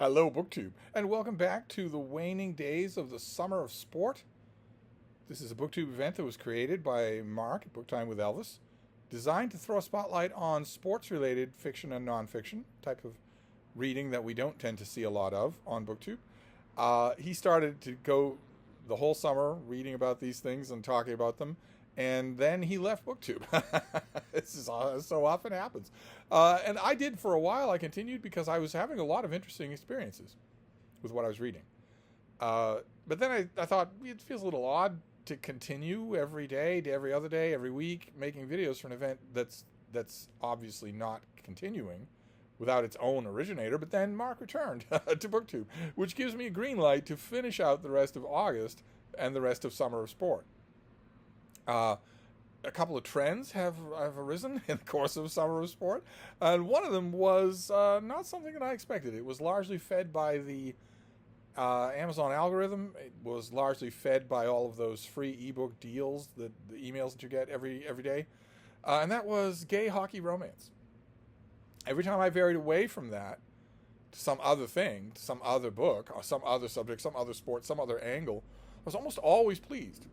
Hello, BookTube, and welcome back to the waning days of the summer of sport. This is a BookTube event that was created by Mark at Book Time with Elvis, designed to throw a spotlight on sports-related fiction and nonfiction, type of reading that we don't tend to see a lot of on BookTube. He started to go the whole summer reading about these things and talking about them, and then he left BookTube. This is so often happens. And I did for a while. I continued because I was having a lot of interesting experiences with what I was reading. But then I thought it feels a little odd to continue every day, to every other day, every week, making videos for an event that's obviously not continuing without its own originator. But then Mark returned to BookTube, which gives me a green light to finish out the rest of August and the rest of Summer of Sport. A couple of trends have arisen in the course of Summer of Sport, and one of them was not something that I expected. It was largely fed by the Amazon algorithm. It was largely fed by all of those free ebook deals, the emails that you get every day, and that was gay hockey romance. Every time I varied away from that to some other thing, some other book, or some other subject, some other sport, some other angle, I was almost always pleased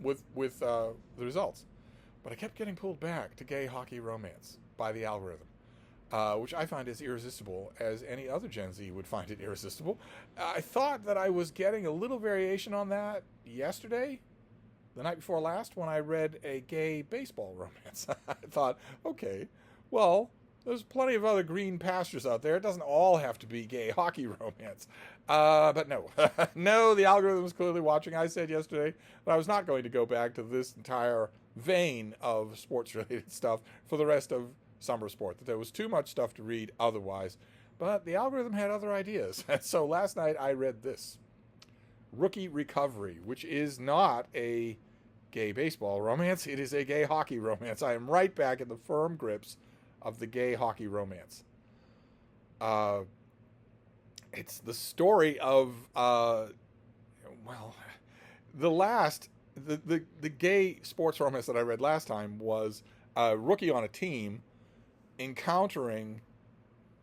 with the results. But I kept getting pulled back to gay hockey romance by the algorithm, which I find as irresistible as any other Gen Z would find it irresistible. I thought that I was getting a little variation on that yesterday, the night before last, when I read a gay baseball romance. I thought, okay, well, there's plenty of other green pastures out there. It doesn't all have to be gay hockey romance. But no. No, the algorithm was clearly watching. I said yesterday that I was not going to go back to this entire vein of sports-related stuff for the rest of summer sport, that there was too much stuff to read otherwise. But the algorithm had other ideas. And so last night I read this, Rookie Recovery, which is not a gay baseball romance. It is a gay hockey romance. I am right back in the firm grips of the gay hockey romance. It's the story of, the gay sports romance that I read last time was a rookie on a team encountering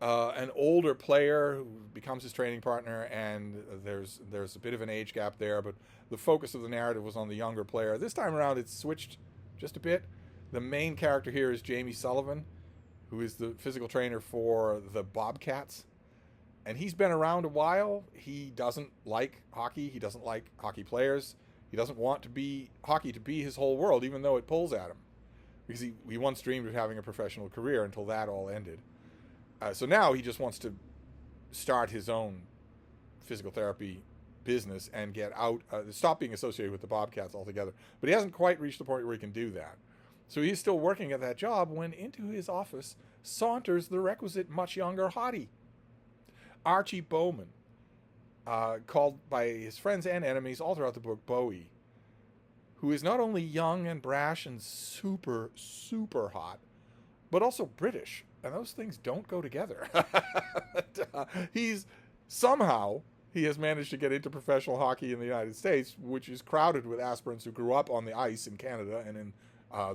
an older player who becomes his training partner, and there's a bit of an age gap there, but the focus of the narrative was on the younger player. This time around, it's switched just a bit. The main character here is Jamie Sullivan, who is the physical trainer for the Bobcats. And he's been around a while. He doesn't like hockey. He doesn't like hockey players. He doesn't want hockey to be his whole world, even though it pulls at him. Because he once dreamed of having a professional career until that all ended. So now he just wants to start his own physical therapy business and get out, stop being associated with the Bobcats altogether. But he hasn't quite reached the point where he can do that. So he's still working at that job when into his office saunters the requisite much younger hottie, Archie Bowman, called by his friends and enemies all throughout the book Bowie, who is not only young and brash and super, super hot, but also British. And those things don't go together. He has managed to get into professional hockey in the United States, which is crowded with aspirants who grew up on the ice in Canada and in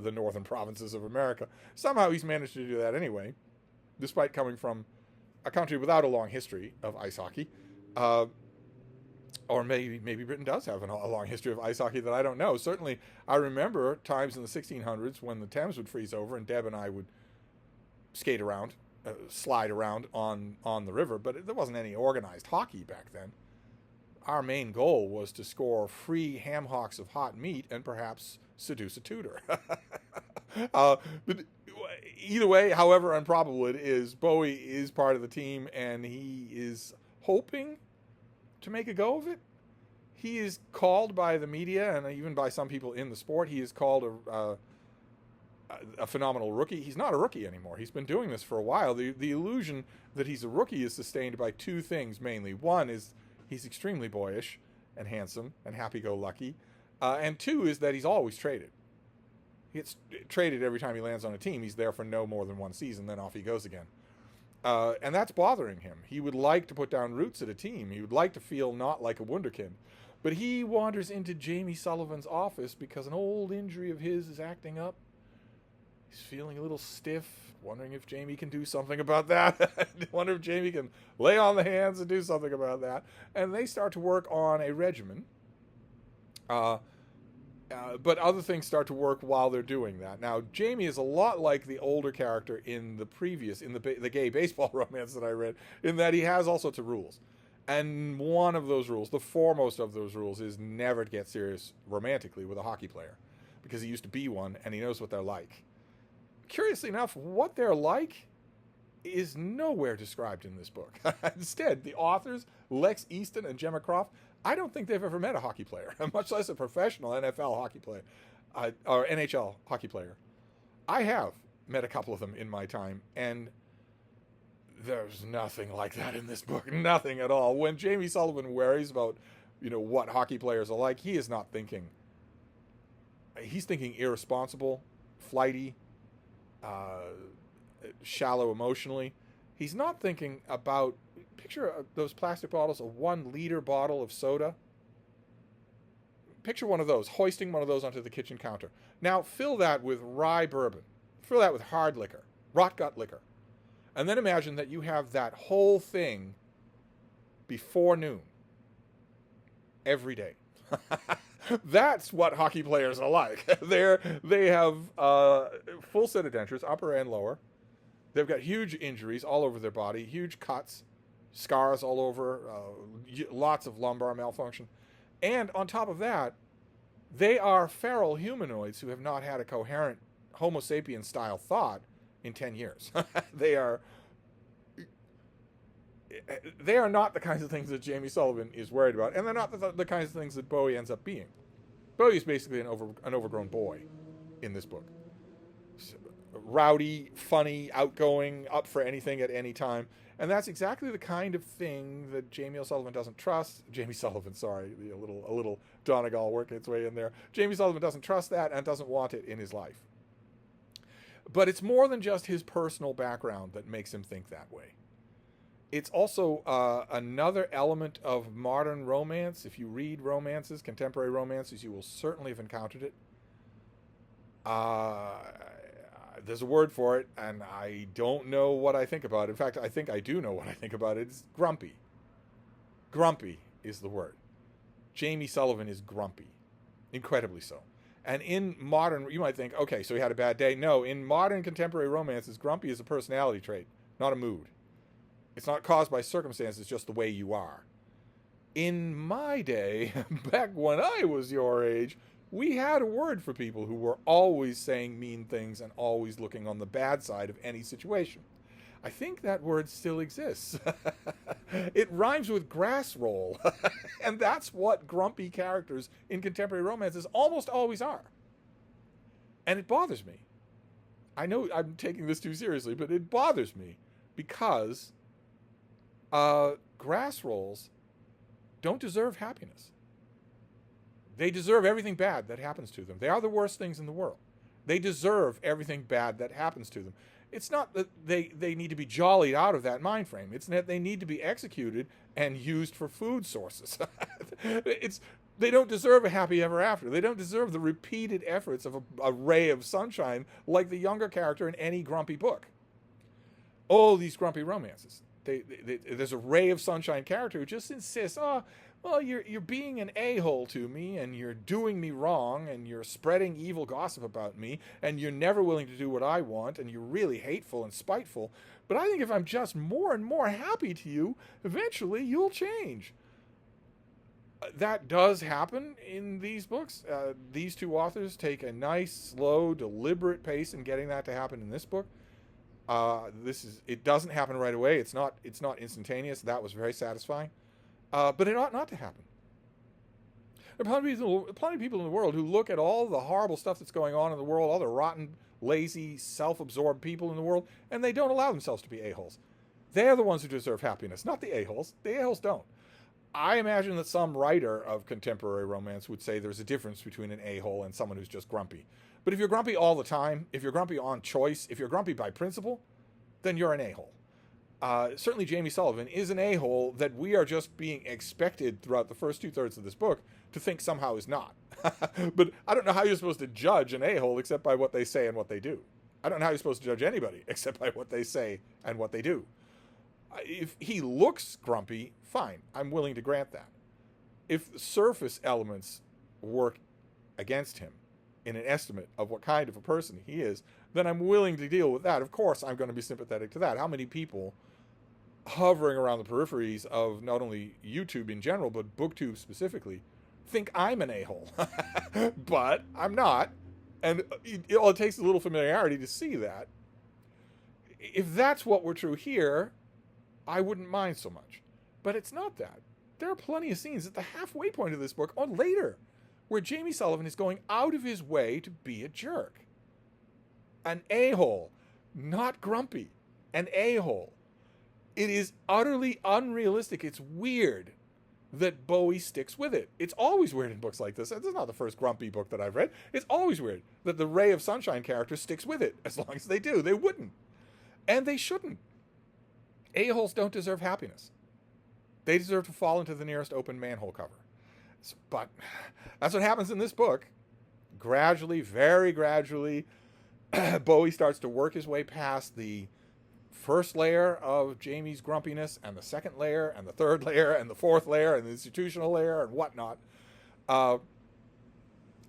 the northern provinces of America. Somehow he's managed to do that anyway, despite coming from a country without a long history of ice hockey. Or maybe Britain does have a long history of ice hockey that I don't know. Certainly, I remember times in the 1600s when the Thames would freeze over and Deb and I would skate around, slide around on the river, but there wasn't any organized hockey back then. Our main goal was to score free ham hocks of hot meat and perhaps seduce a tutor. But either way, however improbable it is, Bowie is part of the team, and he is hoping to make a go of it. He is called by the media and even by some people in the sport. He is called a phenomenal rookie. He's not a rookie anymore. He's been doing this for a while. The illusion that he's a rookie is sustained by two things mainly. One is he's extremely boyish and handsome and happy-go-lucky. And two is that he's always traded. He gets traded every time he lands on a team. He's there for no more than one season, then off he goes again. And that's bothering him. He would like to put down roots at a team. He would like to feel not like a wunderkind. But he wanders into Jamie Sullivan's office because an old injury of his is acting up. He's feeling a little stiff, wondering if Jamie can do something about that. Wonder if Jamie can lay on the hands and do something about that. And they start to work on a regimen. But other things start to work while they're doing that. Now, Jamie is a lot like the older character in the gay baseball romance that I read, in that he has all sorts of rules. And one of those rules, the foremost of those rules, is never to get serious romantically with a hockey player, because he used to be one and he knows what they're like. Curiously enough, what they're like is nowhere described in this book. Instead, the authors, Lex Easton and Gemma Croft, I don't think they've ever met a hockey player, much less a professional NFL hockey player, or NHL hockey player. I have met a couple of them in my time, and there's nothing like that in this book. Nothing at all. When Jamie Sullivan worries about, what hockey players are like, he is not thinking. He's thinking irresponsible, flighty, shallow emotionally. He's not thinking about, picture those plastic bottles, a 1 liter bottle of soda. Picture one of those, hoisting one of those onto the kitchen counter. Now fill that with rye bourbon. Fill that with hard liquor, rot gut liquor. And then imagine that you have that whole thing before noon every day. That's what hockey players are like. They have full set of dentures, upper and lower. They've got huge injuries all over their body, huge cuts, scars all over, lots of lumbar malfunction. And on top of that, they are feral humanoids who have not had a coherent Homo sapien style thought in 10 years. They are not the kinds of things that Jamie Sullivan is worried about, and they're not the kinds of things that Bowie ends up being. Bowie is basically an overgrown boy in this book. Rowdy, funny, outgoing, up for anything at any time. And that's exactly the kind of thing that Jamie Sullivan doesn't trust. Jamie Sullivan, sorry, a little Donegal working its way in there. Jamie Sullivan doesn't trust that and doesn't want it in his life. But it's more than just his personal background that makes him think that way. It's also another element of modern romance. If you read romances, contemporary romances, you will certainly have encountered it. There's a word for it, and I don't know what I think about it. In fact, I think I do know what I think about it. It's grumpy. Grumpy is the word. Jamie Sullivan is grumpy. Incredibly so. And in modern, you might think, okay, so he had a bad day. No, in modern contemporary romances, grumpy is a personality trait, not a mood. It's not caused by circumstances, it's just the way you are. In my day, back when I was your age, we had a word for people who were always saying mean things and always looking on the bad side of any situation. I think that word still exists. It rhymes with grass roll. And that's what grumpy characters in contemporary romances almost always are. And it bothers me. I know I'm taking this too seriously, but it bothers me because grass rolls don't deserve happiness. They deserve everything bad that happens to them. They are the worst things in the world. They deserve everything bad that happens to them. It's not that they need to be jollied out of that mind frame. It's that they need to be executed and used for food sources. They don't deserve a happy ever after. They don't deserve the repeated efforts of a ray of sunshine like the younger character in any grumpy book. Oh, these grumpy romances. There's a ray of sunshine character who just insists, well, you're being an a-hole to me, and you're doing me wrong, and you're spreading evil gossip about me, and you're never willing to do what I want, and you're really hateful and spiteful. But I think if I'm just more and more happy to you, eventually you'll change. That does happen in these books. These two authors take a nice, slow, deliberate pace in getting that to happen in this book. It doesn't happen right away. It's not instantaneous. That was very satisfying. But it ought not to happen. There are plenty of people in the world who look at all the horrible stuff that's going on in the world, all the rotten, lazy, self-absorbed people in the world, and they don't allow themselves to be a-holes. They're the ones who deserve happiness, not the a-holes. The a-holes don't. I imagine that some writer of contemporary romance would say there's a difference between an a-hole and someone who's just grumpy. But if you're grumpy all the time, if you're grumpy on choice, if you're grumpy by principle, then you're an a-hole. Certainly Jamie Sullivan is an a-hole that we are just being expected throughout the first 2/3 of this book to think somehow is not. But I don't know how you're supposed to judge an a-hole except by what they say and what they do. I don't know how you're supposed to judge anybody except by what they say and what they do. If he looks grumpy, fine. I'm willing to grant that. If surface elements work against him in an estimate of what kind of a person he is, then I'm willing to deal with that. Of course, I'm going to be sympathetic to that. How many people hovering around the peripheries of not only YouTube in general, but BookTube specifically, think I'm an a-hole? But I'm not. And it takes a little familiarity to see that. If that's what were true here, I wouldn't mind so much. But it's not that. There are plenty of scenes at the halfway point of this book, or later, where Jamie Sullivan is going out of his way to be a jerk. An a-hole. Not grumpy. An a-hole. It is utterly unrealistic. It's weird that Bowie sticks with it. It's always weird in books like this. This is not the first grumpy book that I've read. It's always weird that the Ray of Sunshine character sticks with it. As long as they do. They wouldn't. And they shouldn't. A-holes don't deserve happiness. They deserve to fall into the nearest open manhole cover. But that's what happens in this book. Gradually, very gradually, Bowie starts to work his way past the first layer of Jamie's grumpiness, and the second layer, and the third layer, and the fourth layer, and the institutional layer, and whatnot.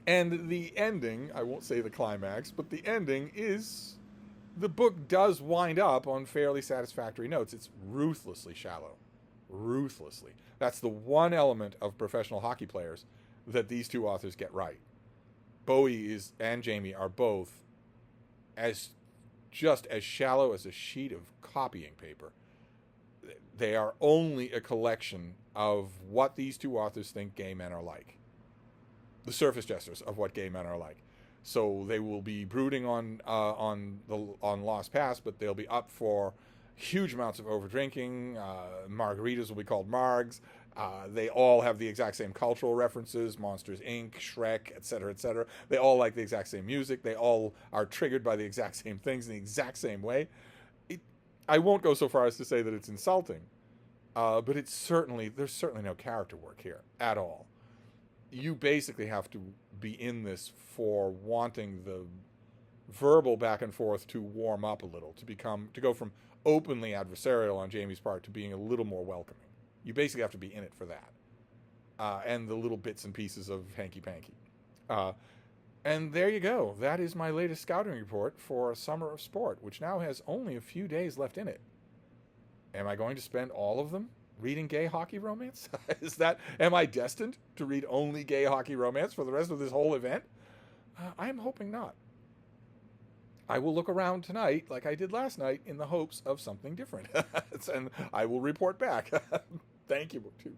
And the ending, I won't say the climax, but the ending is, the book does wind up on fairly satisfactory notes. It's ruthlessly shallow. Ruthlessly. That's the one element of professional hockey players that these two authors get right. Bowie and Jamie are both just as shallow as a sheet of copying paper. They are only a collection of what these two authors think gay men are like. The surface gestures of what gay men are like. So they will be brooding on Lost Past, but they'll be up for huge amounts of overdrinking. Margaritas will be called margs. They all have the exact same cultural references, Monsters, Inc., Shrek, etc., etc. They all like the exact same music. They all are triggered by the exact same things in the exact same way. I won't go so far as to say that it's insulting, but there's certainly no character work here at all. You basically have to be in this for wanting the verbal back and forth to warm up a little, to go from openly adversarial on Jamie's part to being a little more welcoming. You basically have to be in it for that. And the little bits and pieces of hanky-panky. And there you go. That is my latest scouting report for Summer of Sport, which now has only a few days left in it. Am I going to spend all of them reading gay hockey romance? Am I destined to read only gay hockey romance for the rest of this whole event? I'm hoping not. I will look around tonight, like I did last night, in the hopes of something different. And I will report back. Thank you, BookTube.